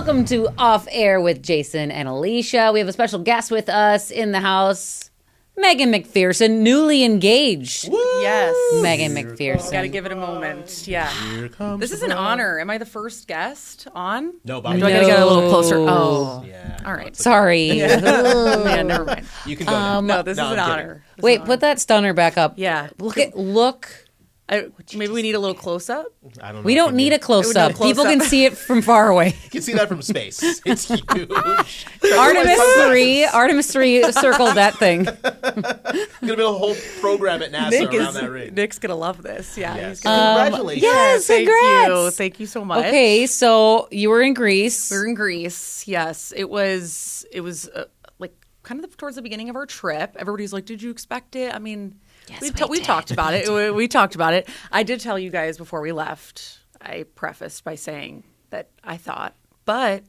Welcome to Off Air with Jason and Alicia. We have a special guest with us in the house, Meghan MacPherson, newly engaged. Woo! Yes. Meghan MacPherson. Got to give it a moment. Yeah. This is an honor. Am I the first guest on? No, Do I got to get a little closer? Oh. Yeah. All right. Sorry. Yeah, never mind. You can go now. No, this is an honor. Wait, put that stunner back up. Yeah. Look. Maybe we need a little close-up? I don't know. We don't need a close-up. close-up. People can see it from far away. You can see that from space. It's huge. Artemis 3 circled that thing. There's gonna be a whole program at NASA around that ring. Nick's going to love this. Yeah. Yes. He's gonna, Congratulations. Yes, thank congrats. you. Thank you so much. Okay, so you were in Greece. We were in Greece. Yes. It was like kind of towards the beginning of our trip. Everybody's like, did you expect it? I mean, Yes, we talked about it. We talked about it. I did tell you guys before we left, I prefaced by saying that I thought, but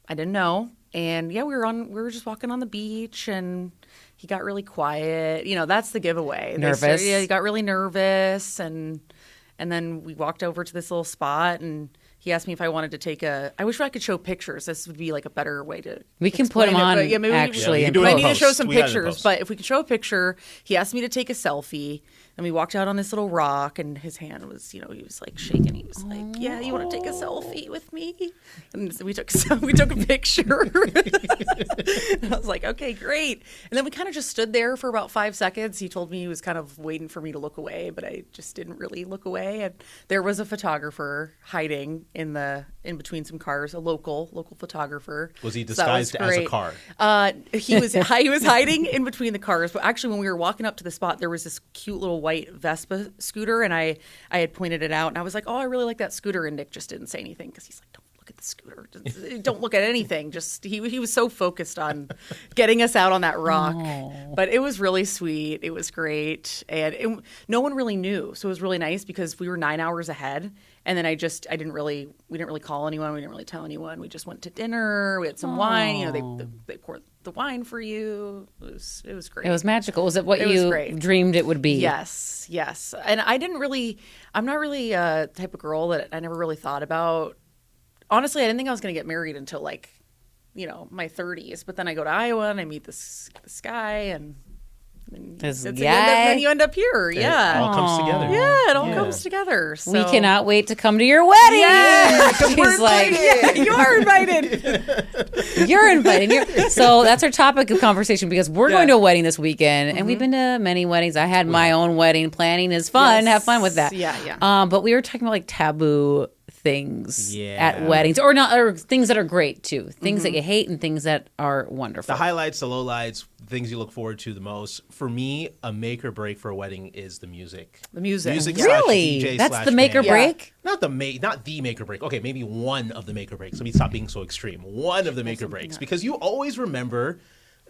I didn't know. And yeah, we were just walking on the beach and he got really quiet. You know, that's the giveaway. Nervous. Yeah, he got really nervous and then we walked over to this little spot and he asked me if I wanted to take I wish I could show pictures. This would be like a better way to We can put them explain on, it, but yeah, maybe actually. Yeah, we can do it I in need to post. show some We got it in pictures, post. but if we could show a picture, he asked me to take a selfie, and we walked out on this little rock, and his hand was, he was like shaking. He was like, "Yeah, you want to take a selfie with me?" And so we took a picture. And I was like, "Okay, great." And then we kind of just stood there for about 5 seconds. He told me he was kind of waiting for me to look away, but I just didn't really look away. And there was a photographer hiding in between some cars, a local photographer. Was he So that was disguised as a great. car? He was hiding in between the cars. But actually, when we were walking up to the spot, there was this cute little white Vespa scooter, and I had pointed it out, and I was like, "Oh, I really like that scooter." And Nick just didn't say anything because he's like, "Don't look at the scooter. Don't look at anything." Just he was so focused on getting us out on that rock. But it was really sweet. It was great, and no one really knew, so it was really nice because we were 9 hours ahead. And then we didn't really call anyone. We didn't really tell anyone. We just went to dinner. We had some wine. They poured the wine for you. It was great. It was magical. Was it what It was you great. dreamed it would be? Yes. And I'm not really a type of girl that I never really thought about. Honestly, I didn't think I was going to get married until my 30s. But then I go to Iowa and I meet this guy and then you end up here. Yeah. It all comes together. Yeah, it all comes together. So. We cannot wait to come to your wedding. Yeah, She's like, yeah, you are invited. you're invited. So that's our topic of conversation because we're going to a wedding this weekend, and we've been to many weddings. I had my own wedding. Planning is fun. Yes. Have fun with that. Yeah. But we were talking about like taboo things Yeah. at weddings, or things that are great too, things that you hate and things that are wonderful. The highlights, the lowlights, things you look forward to the most. For me, a make or break for a wedding is the music. The music. Really? DJ That's slash the make or band. break? Not the make or break. Okay, maybe one of the make or breaks. Let me stop being so extreme. One of the make or breaks, because you always remember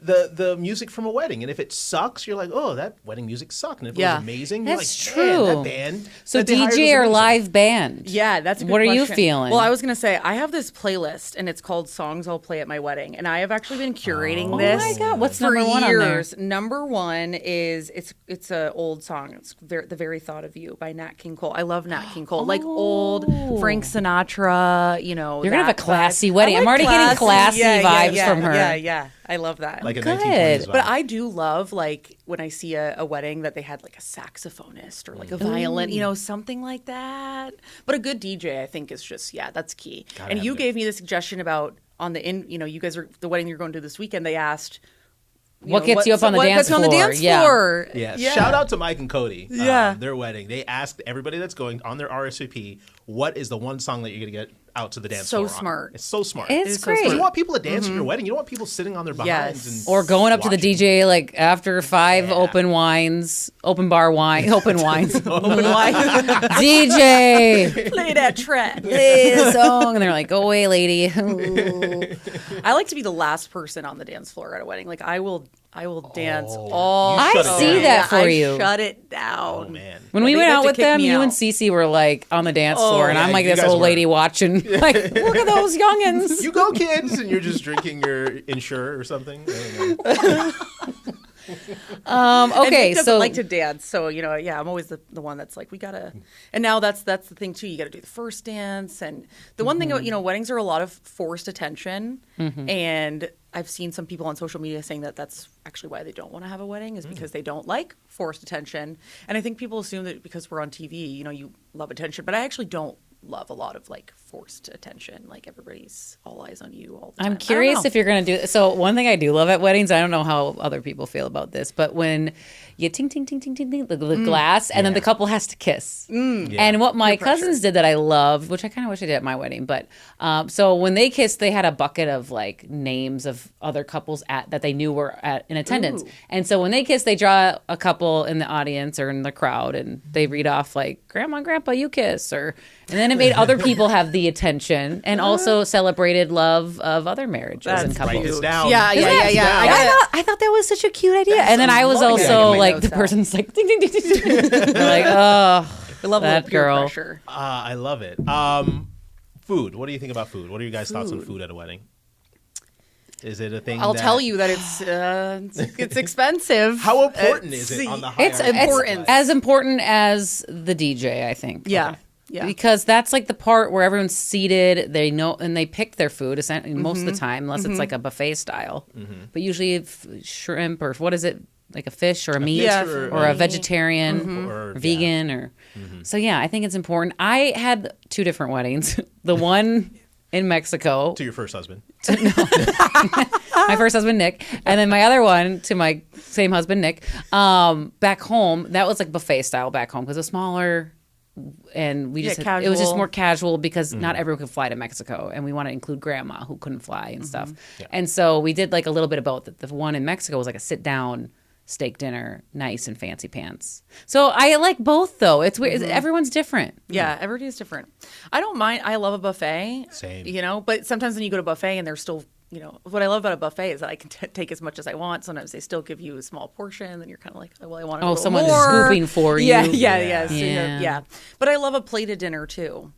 the music from a wedding, and if it sucks, you're like, oh, that wedding music sucked, and if it was amazing, That's you're like, true. man, that band. So that they hired DJ was or amazing. live band? Yeah, that's a good What are you question. feeling? Well, I was going to say, I have this playlist, and it's called Songs I'll Play at My Wedding. And I have actually been curating this my God, what's for number one on there? years. Number one is, it's an old song. It's The Very Thought of You by Nat King Cole. I love Nat King Cole. Like old Frank Sinatra, You're going to have a that classy vibe. wedding. I I'm like already getting classy vibes from her. Yeah. I love that. Like a Good. 1920s vibe. But I do love, like, when I see a wedding that they had, like, a saxophonist or, like, a violin, something like that. But a good DJ, I think, is just, that's key. Gotta And have you it. gave me the suggestion about you guys are, the wedding you're going to this weekend, they asked, What gets you up on the dance What gets you on the floor? dance Yeah. floor? Yeah. Shout out to Mike and Cody. Yeah. Their wedding. They asked everybody that's going on their RSVP, what is the one song that you're going to get out to the dance floor on? smart. It's so smart. It's so great. smart. You want people to dance at your wedding. You don't want people sitting on their behinds. Yes. And Or going up to the watching. DJ like after 5 open wines, open wines, DJ, Play that track. play a song, and they're like, "Go away, lady." I like to be the last person on the dance floor at a wedding. Like, I will dance You all. I shut it see down. that for I you. Shut it down. Oh, man. When we They went have out to with kick them, me you out. and Cece were like on the dance floor, and yeah, I'm like you this guys old were. lady watching, like, look at those youngins. You go, kids, and you're just drinking your Ensure or something. I don't know. Okay, Nick doesn't so like to dance, so I'm always the one that's like, we gotta. And now that's the thing too. You got to do the first dance, and the one thing about weddings are a lot of forced attention, and I've seen some people on social media saying that that's actually why they don't want to have a wedding is because they don't like forced attention, and I think people assume that because we're on TV, you love attention, but I actually don't love a lot of like forced attention, like everybody's all eyes on you all the time. I'm curious if you're going to do so. One thing I do love at weddings, I don't know how other people feel about this, but when you ting ting ting ting ting ting the glass, and then the couple has to kiss. And what my cousins did that I loved, which I kind of wish I did at my wedding, but so when they kissed, they had a bucket of like names of other couples that they knew were in attendance. And so when they kissed, they draw a couple in the audience or in the crowd, and they read off like, "Grandma and Grandpa, you kiss," and then it made other people have the attention, and also celebrated love of other marriages and couples. Write this down. Yeah. I thought that was such a cute idea. And then I was also like, the person's like, ding, ding, ding, ding, ding. They're like, oh, I love that girl. Pressure. I love it. Food. What do you think about food? What are your guys' thoughts on food at a wedding? Is it a thing? I'll tell you that it's expensive. How important is it on the hierarchy? It's important. As important as the DJ, I think. Yeah. Okay. Yeah. Because that's like the part where everyone's seated, they know, and they pick their food essentially most of the time, unless it's like a buffet style. But usually shrimp or what is it? Like a fish or a meat or a vegetarian or vegan or so I think it's important. I had 2 different weddings. The one in Mexico To your first husband. my first husband Nick, and then my other one to my same husband Nick back home. That was like buffet style back home because it was smaller, and we just it was just more casual because not everyone could fly to Mexico, and we want to include grandma who couldn't fly and stuff. And so we did like a little bit of both. The one in Mexico was like a sit down steak dinner, nice and fancy pants. So I like both though. It's weird. Everyone's different. Yeah, everybody's different. I don't mind. I love a buffet. Same. But sometimes when you go to a buffet and there's still, what I love about a buffet is that I can take as much as I want. Sometimes they still give you a small portion, then you're kind of like, well, I want a little someone's more. scooping for you. Yeah. But I love a plated dinner too.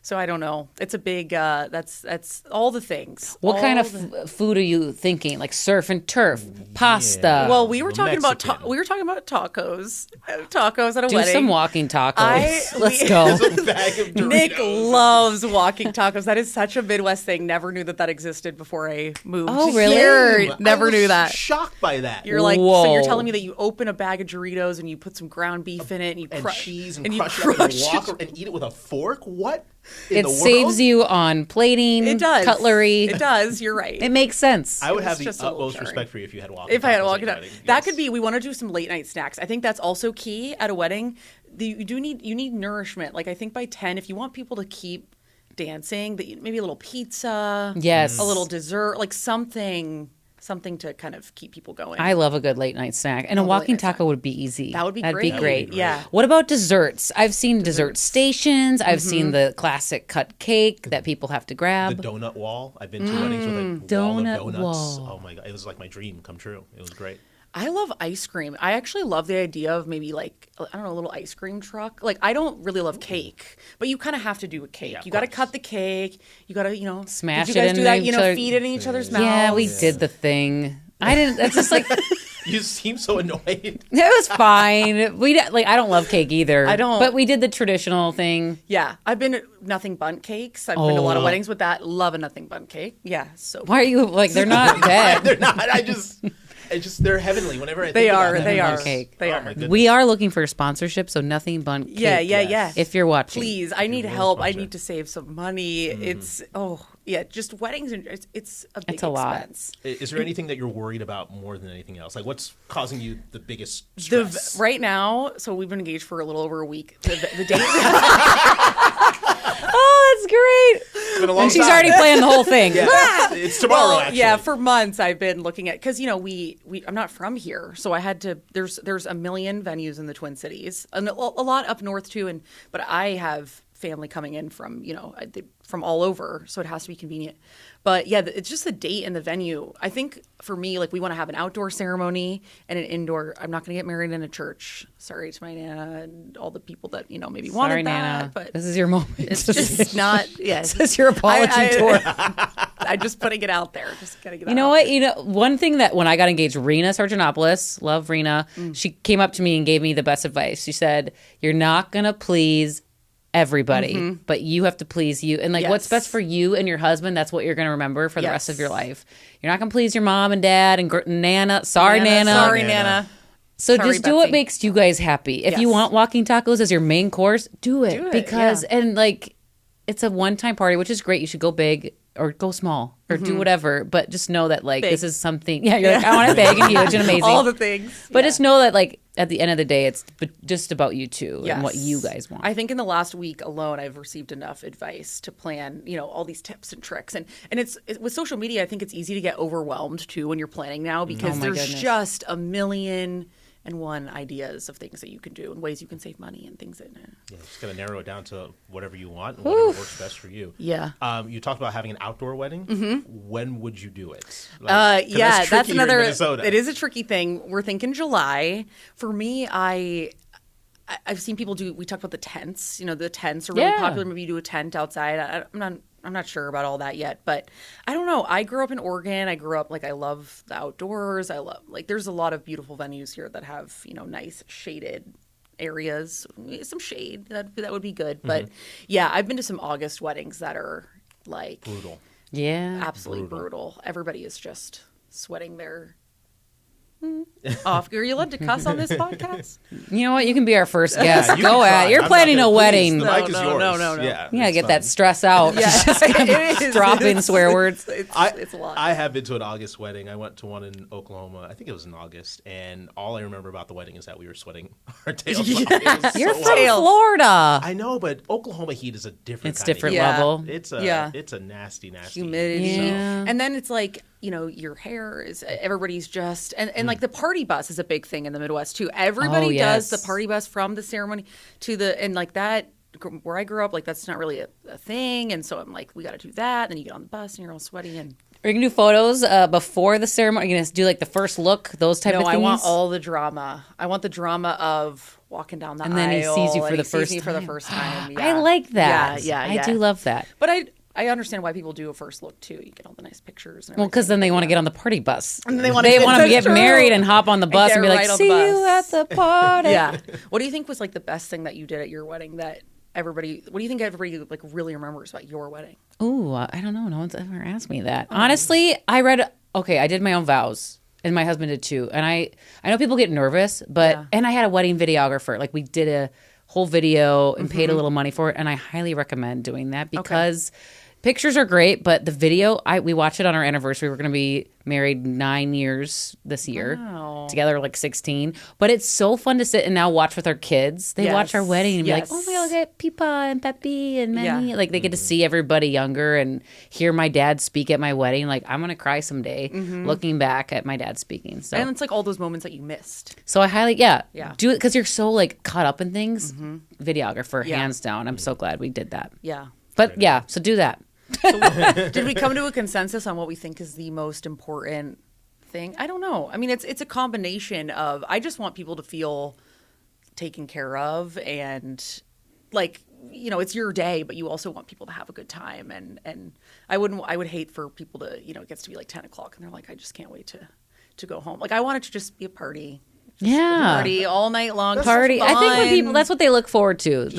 So I don't know. It's a big. That's all the things. What kind of food are you thinking? Like surf and turf, pasta. Well, we were talking about tacos. Tacos at a Do wedding. some walking tacos. Let's go. A bag of Doritos. Nick loves walking tacos. That is such a Midwest thing. Never knew that existed before I moved. Oh, really? Here. Never knew that. Shocked by that. You're like, Whoa. so you're telling me that you open a bag of Doritos and you put some ground beef in it and you and crush cheese and you crush it up and walk and eat it with a fork? What? It saves you on plating, It does. cutlery. It does. You're right. It makes sense. I would have the just a little utmost jarring. respect for you if you had walking If I had tacos walking at your tacos, wedding. that Yes. could be. We want to do some late night snacks. I think that's also key at a wedding. You need nourishment. Like I think by 10, if you want people to keep dancing, maybe a little pizza, Yes. a little dessert, like something to kind of keep people going. I love a good late night snack. And a walking taco would be easy. That would be That'd great. be great. Yeah. What about desserts? I've seen dessert stations. I've seen the classic cut cake that people have to grab. The donut wall. I've been to weddings with a wall donut of donuts. wall. Oh my god, it was like my dream come true. It was great. I love ice cream. I actually love the idea of maybe like, I don't know, a little ice cream truck. Like I don't really love cake, but you kind of have to do a cake. Yeah, of you got to course. ut the cake. You got to, Smash did you guys it do in that? each other- Feed it in each other's mouths. Yeah, we did the thing. I didn't. That's just like You seem so annoyed. it was fine. I don't love cake either. I don't. But we did the traditional thing. Yeah, I've been at nothing bundt cakes. I've been to a lot of weddings with that. Love a nothing bundt cake. Yeah, so Why are you like? They're not bad. They're not. It's just they're heavenly. Whenever I think They about are, them, they I'm are. just- Cake. They oh are. my goodness. We are looking for a sponsorship, so nothing but cake. Yeah. If you're watching, Please, I need really help. I sponsor. need to save some money. It's just weddings and it's a big It's a lot. expense. Is there anything that you're worried about more than anything else? Like, what's causing you the biggest The stress? right now, so we've been engaged for a little over a week. The date. oh, that's great. It's been a long And she's time. already planned the whole thing. It's tomorrow. Well, actually. yeah, for months I've been looking at because we I'm not from here, so I had to. There's a million venues in the Twin Cities, and a lot up north too. But I have family coming in from from all over, so it has to be convenient. But yeah, it's just the date and the venue. I think for me, like we want to have an outdoor ceremony and an indoor. I'm not going to get married in a church. Sorry to my Nana and all the people that maybe Sorry, wanted that. Nana. But This is your moment. it's just not. Yes, This is your apology tour. I'm just putting it out there. Just gotta get You know out what? there. You know, one thing that when I got engaged, Rena Sargentopoulos, love Rena, she came up to me and gave me the best advice. She said, "You're not gonna please everybody, but you have to please you. And like what's best for you and your husband, that's what you're going to remember for the rest of your life. You're not going to please your mom and dad and Nana. Sorry, Nana. Sorry, Nana. So Sorry, just do what makes you guys happy. If you want walking tacos as your main course, do it. Because, and like, it's a one-time party, which is great. You should go big or go small or do whatever. But just know that, like, this is something. Yeah, you're like, I want it big and huge and amazing. All the things. But just know that, like, at the end of the day, it's just about you two and what you guys want. I think in the last week alone, I've received enough advice to plan, you know, all these tips and tricks. And it's with social media, I think it's easy to get overwhelmed too when you're planning now because there's just a million and one ideas of things that you can do and ways you can save money and things that just gotta narrow it down to whatever you want and whatever works best for you. You talked about having an outdoor wedding. When would you do it? Like, that's another. It is a tricky thing. We're thinking July. For me, I've seen people do. We talked about the tents. You know, the tents are really popular. Maybe you do a tent outside. I'm not sure about all that yet, but I don't know. I grew up in Oregon. I grew up, like, I love the outdoors. I love, like, there's a lot of beautiful venues here that have, you know, nice shaded areas, some shade. That would be good. But yeah, I've been to some August weddings that are like brutal. Yeah. Absolutely brutal. Everybody is just sweating their off. Are you allowed to cuss on this podcast? You know what? You can be our first guest. Go at it. You're planning a wedding. The mic is yours. No. Yeah, get that stress out. It drop in swear words. It's a lot. I have been to an August wedding. I went to one in Oklahoma. I think it was in August. And all I remember about the wedding is that we were sweating our tails off. You're from Florida. I know, but Oklahoma heat is a different It's kind different of heat. level. It's a nasty humidity. Heat, so. And then it's like, you know, your hair is, everybody's just, and like the party bus is a big thing in the Midwest too. Everybody does the party bus from the ceremony to the, and like that, where I grew up, like that's not really a thing. And so I'm like, we got to do that. And then you get on the bus and you're all sweaty. And are you going to do photos before the ceremony? Are you going to do like the first look, those type of things? No, I want all the drama. I want the drama of walking down the aisle. And then he sees you for the first time. Yeah. I like that. Yeah. I do love that. But I understand why people do a first look too. You get all the nice pictures. And well, because then they want to get on the party bus. And they want to get married and hop on the bus and be like, see you at the party. Yeah. What do you think was like the best thing that you did at your wedding that everybody, what do you think everybody like really remembers about your wedding? Ooh, I don't know. No one's ever asked me that. Honestly, I did my own vows. And my husband did too. And I know people get nervous, but, and I had a wedding videographer. Like we did a whole video and paid a little money for it. And I highly recommend doing that because pictures are great, but the video, we watched it on our anniversary. We're going to be married 9 years this year. Wow. Together like 16. But it's so fun to sit and now watch with our kids. They watch our wedding and be like, oh my God, look at Pipa and Pepe and Manny. Like they get to see everybody younger and hear my dad speak at my wedding. Like I'm going to cry someday looking back at my dad speaking. So. And it's like all those moments that you missed. So I highly, do it because you're so like caught up in things. Videographer, hands down. I'm so glad we did that. Yeah. But so do that. So did we come to a consensus on what we think is the most important thing? I don't know. I mean, it's a combination of, I just want people to feel taken care of and like, you know, it's your day, but you also want people to have a good time. And I would hate for people to, you know, it gets to be like 10 o'clock and they're like, I just can't wait to go home. Like I want it to just be a party. Party all night long. Party. I think when people, that's what they look forward to.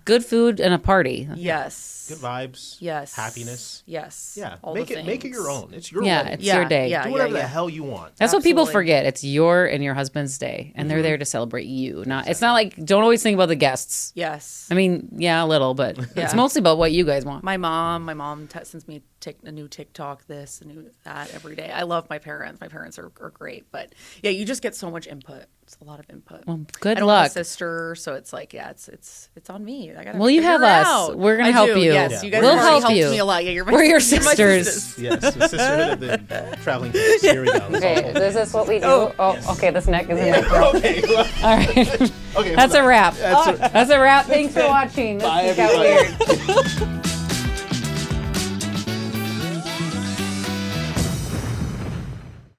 Good food and a party. Yes. Good vibes. Yes. Happiness. Yes. Yeah. Make it your own. It's your wedding. It's your day. Do whatever the hell you want. That's what people forget. It's your and your husband's day, and they're there to celebrate you. It's not like, don't always think about the guests. Yes. I mean, a little, but it's mostly about what you guys want. My mom sends me a new TikTok, this, a new that every day. I love my parents. My parents are great, but yeah, you just get so much input. It's a lot of input. Well, good luck. I don't have a sister, so it's like, it's on me. I gotta you have us. Out. We're gonna help you. Yes, you guys we'll help you. Me a lot. Yeah, we're your sisters. Yes, the sisterhood of the traveling guests. Here we go. Okay, this is what we do. Okay, this neck is in my throat. Okay. Well, all right. Okay, that's a wrap. That's a wrap. Thanks for watching. Bye, this got weird.